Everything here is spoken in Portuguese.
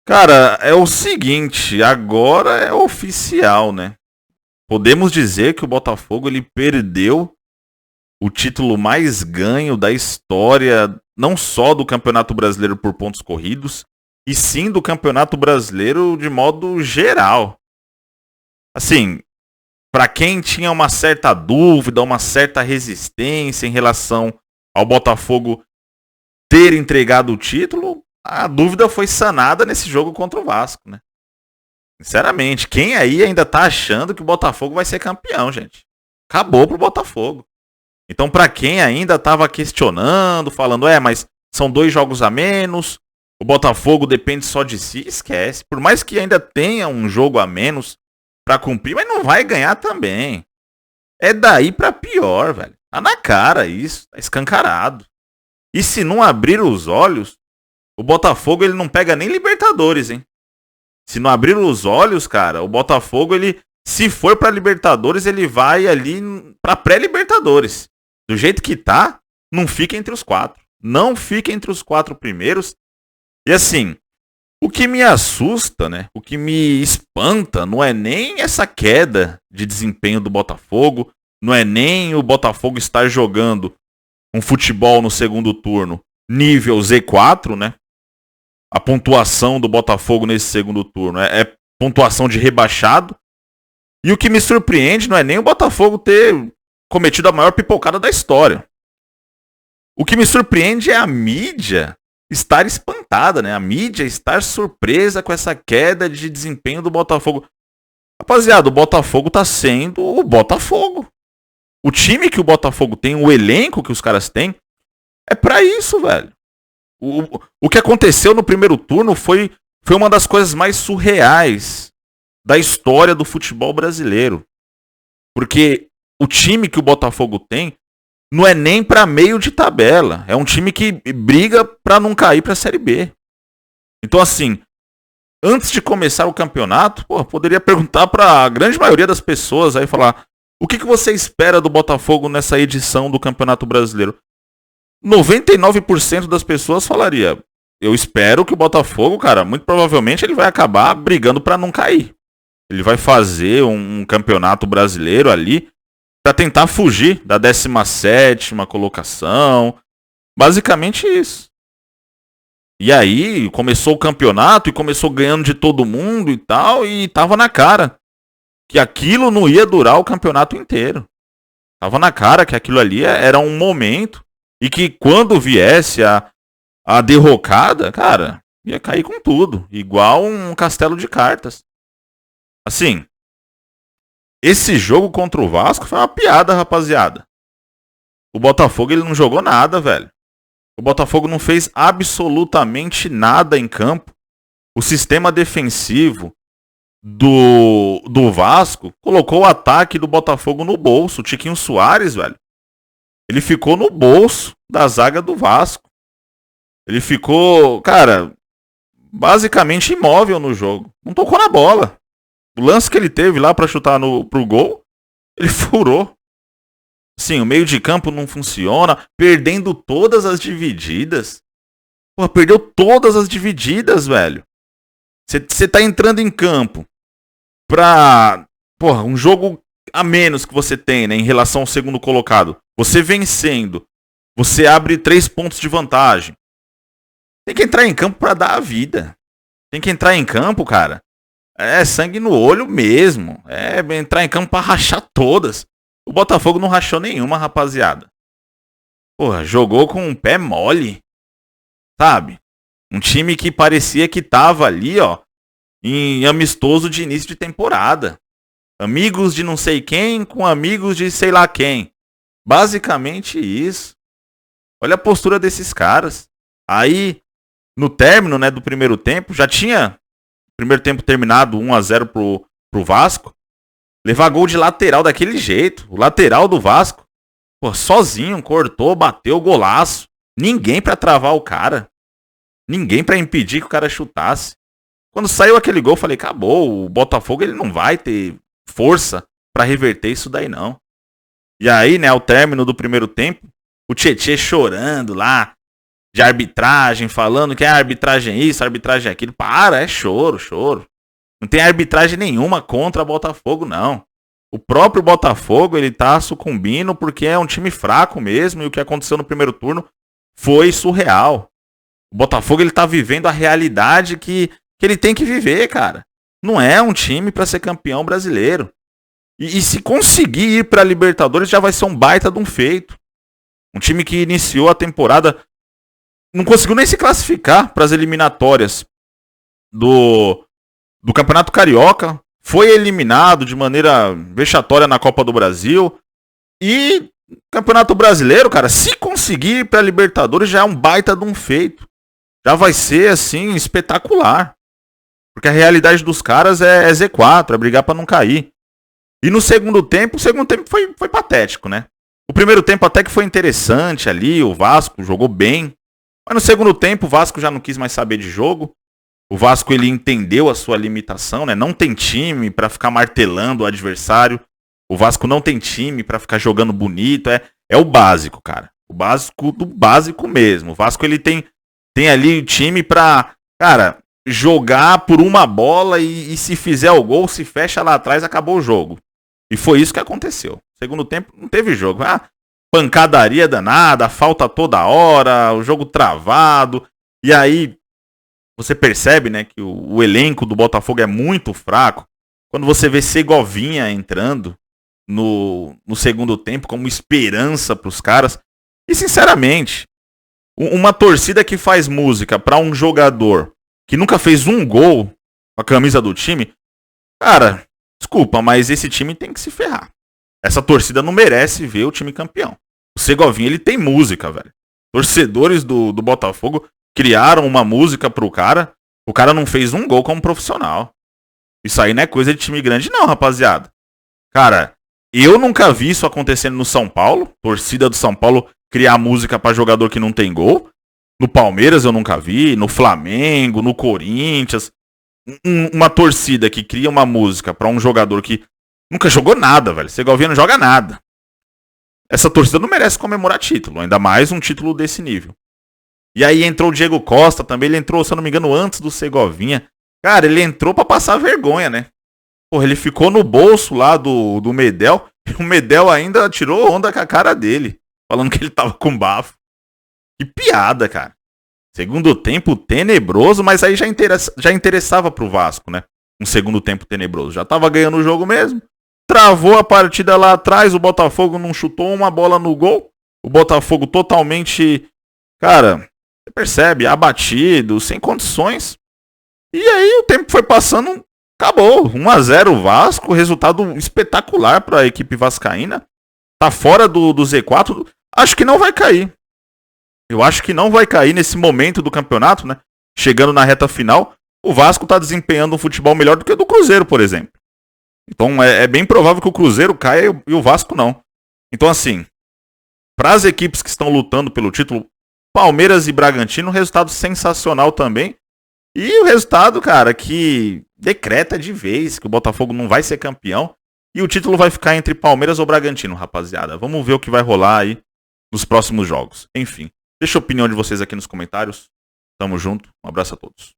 Cara, é o seguinte, agora é oficial, né? Podemos dizer que o Botafogo ele perdeu o título mais ganho da história, não só do Campeonato Brasileiro por pontos corridos, e sim do Campeonato Brasileiro de modo geral. Assim, para quem tinha uma certa dúvida, uma certa resistência em relação ao Botafogo ter entregado o título, a dúvida foi sanada nesse jogo contra o Vasco, né? Sinceramente, quem aí ainda tá achando que o Botafogo vai ser campeão, gente? Acabou pro Botafogo. Então, para quem ainda tava questionando, falando, mas são 2 jogos a menos, o Botafogo depende só de si, esquece. Por mais que ainda tenha um jogo a menos para cumprir, mas não vai ganhar também. É daí para pior, velho. Tá na cara isso, tá escancarado. E se não abrir os olhos, o Botafogo ele não pega nem Libertadores, hein? Se não abrir os olhos, cara, o Botafogo, ele, se for pra Libertadores, ele vai ali pra pré-Libertadores. Do jeito que tá, não fica entre os 4. Não fica entre os 4 primeiros. E assim, o que me assusta, né? O que me espanta não é nem essa queda de desempenho do Botafogo, não é nem o Botafogo estar jogando um futebol no segundo turno nível Z4, né? A pontuação do Botafogo nesse segundo turno é pontuação de rebaixado. E o que me surpreende não é nem o Botafogo ter cometido a maior pipocada da história. O que me surpreende é a mídia estar espantada, né? A mídia estar surpresa com essa queda de desempenho do Botafogo. Rapaziada, o Botafogo tá sendo o Botafogo. O time que o Botafogo tem, o elenco que os caras têm, é pra isso, velho. O que aconteceu no primeiro turno foi uma das coisas mais surreais da história do futebol brasileiro. Porque o time que o Botafogo tem não é nem para meio de tabela. É um time que briga para não cair para a Série B. Então, assim, antes de começar o campeonato, poderia perguntar para a grande maioria das pessoas aí, falar: o que você espera do Botafogo nessa edição do Campeonato Brasileiro? 99% das pessoas falaria: eu espero que o Botafogo, cara, muito provavelmente ele vai acabar brigando para não cair. Ele vai fazer um campeonato brasileiro ali para tentar fugir da 17ª colocação. Basicamente isso. E aí começou o campeonato e começou ganhando de todo mundo e tal, e tava na cara que aquilo não ia durar o campeonato inteiro. Tava na cara que aquilo ali era um momento e que quando viesse a derrocada, cara, ia cair com tudo. Igual um castelo de cartas. Assim, esse jogo contra o Vasco foi uma piada, rapaziada. O Botafogo ele não jogou nada, velho. O Botafogo não fez absolutamente nada em campo. O sistema defensivo do Vasco colocou o ataque do Botafogo no bolso. O Tiquinho Soares, velho, ele ficou no bolso da zaga do Vasco. Ele ficou, cara, basicamente imóvel no jogo. Não tocou na bola. O lance que ele teve lá pra chutar pro gol, ele furou. Sim, o meio de campo não funciona, perdendo todas as divididas. Porra, perdeu todas as divididas, velho. Você tá entrando em campo pra, porra, um jogo a menos que você tem, né, em relação ao segundo colocado. Você vencendo, você abre 3 pontos de vantagem. Tem que entrar em campo pra dar a vida. Tem que entrar em campo, cara. É sangue no olho mesmo. É entrar em campo pra rachar todas. O Botafogo não rachou nenhuma, rapaziada. Porra, jogou com um pé mole. Sabe? Um time que parecia que tava ali, ó, em amistoso de início de temporada. Amigos de não sei quem com amigos de sei lá quem. Basicamente isso. Olha a postura desses caras. Aí, no término, né, do primeiro tempo, já tinha primeiro tempo terminado 1-0 pro Vasco. Levar gol de lateral daquele jeito. O lateral do Vasco, pô, sozinho, cortou, bateu, golaço. Ninguém pra travar o cara. Ninguém pra impedir que o cara chutasse. Quando saiu aquele gol, eu falei, acabou. O Botafogo ele não vai ter força pra reverter isso daí, não. E aí, né, ao término do primeiro tempo, o Tietê chorando lá. de arbitragem, falando que é arbitragem isso, arbitragem aquilo. Para, é choro, choro. Não tem arbitragem nenhuma contra o Botafogo, não. O próprio Botafogo, ele tá sucumbindo porque é um time fraco mesmo e o que aconteceu no primeiro turno foi surreal. O Botafogo, ele tá vivendo a realidade que ele tem que viver, cara. Não é um time para ser campeão brasileiro. E se conseguir ir pra Libertadores já vai ser um baita de um feito. Um time que iniciou a temporada, não conseguiu nem se classificar para as eliminatórias do Campeonato Carioca. Foi eliminado de maneira vexatória na Copa do Brasil. E Campeonato Brasileiro, cara, se conseguir ir pra Libertadores já é um baita de um feito. Já vai ser, assim, espetacular. Porque a realidade dos caras é Z4, é brigar pra não cair. E no segundo tempo, foi patético, né? O primeiro tempo até que foi interessante ali, o Vasco jogou bem. Mas no segundo tempo o Vasco já não quis mais saber de jogo. O Vasco, ele entendeu a sua limitação, né? Não tem time pra ficar martelando o adversário. O Vasco não tem time pra ficar jogando bonito. É o básico, cara. O básico do básico mesmo. O Vasco, ele tem ali time pra, cara, jogar por uma bola e se fizer o gol, se fecha lá atrás, acabou o jogo. E foi isso que aconteceu. Segundo tempo não teve jogo. Pancadaria danada, falta toda hora, o jogo travado. E aí você percebe, né, que o elenco do Botafogo é muito fraco. Quando você vê Segovinha entrando no segundo tempo como esperança para os caras. E sinceramente, uma torcida que faz música para um jogador que nunca fez um gol com a camisa do time, cara, desculpa, mas esse time tem que se ferrar. Essa torcida não merece ver o time campeão. O Segovinha, ele tem música, velho. Torcedores do Botafogo criaram uma música pro cara. O cara não fez um gol como profissional. Isso aí não é coisa de time grande não, rapaziada. Cara, eu nunca vi isso acontecendo no São Paulo. Torcida do São Paulo criar música pra jogador que não tem gol. No Palmeiras eu nunca vi. No Flamengo, no Corinthians. Uma torcida que cria uma música pra um jogador que nunca jogou nada, velho. Segovinha não joga nada. Essa torcida não merece comemorar título. Ainda mais um título desse nível. E aí entrou o Diego Costa também. Ele entrou, se eu não me engano, antes do Segovinha. Cara, ele entrou pra passar vergonha, né? Porra, ele ficou no bolso lá do Medel. E o Medel ainda tirou onda com a cara dele. Falando que ele tava com bafo. Que piada, cara. Segundo tempo tenebroso, mas aí já interessava pro Vasco, né? Um segundo tempo tenebroso. Já tava ganhando o jogo mesmo. Travou a partida lá atrás. O Botafogo não chutou uma bola no gol. O Botafogo totalmente, cara, você percebe, abatido, sem condições. E aí o tempo foi passando, acabou. 1-0 Vasco, resultado espetacular para a equipe vascaína. Tá fora do Z4. Acho que não vai cair. Eu acho que não vai cair nesse momento do campeonato, né? Chegando na reta final, o Vasco tá desempenhando um futebol melhor do que o do Cruzeiro, por exemplo. Então é bem provável que o Cruzeiro caia e o Vasco não. Então assim, para as equipes que estão lutando pelo título, Palmeiras e Bragantino, resultado sensacional também. E o resultado, cara, que decreta de vez que o Botafogo não vai ser campeão. E o título vai ficar entre Palmeiras ou Bragantino, rapaziada. Vamos ver o que vai rolar aí nos próximos jogos. Enfim, deixa a opinião de vocês aqui nos comentários. Tamo junto, um abraço a todos.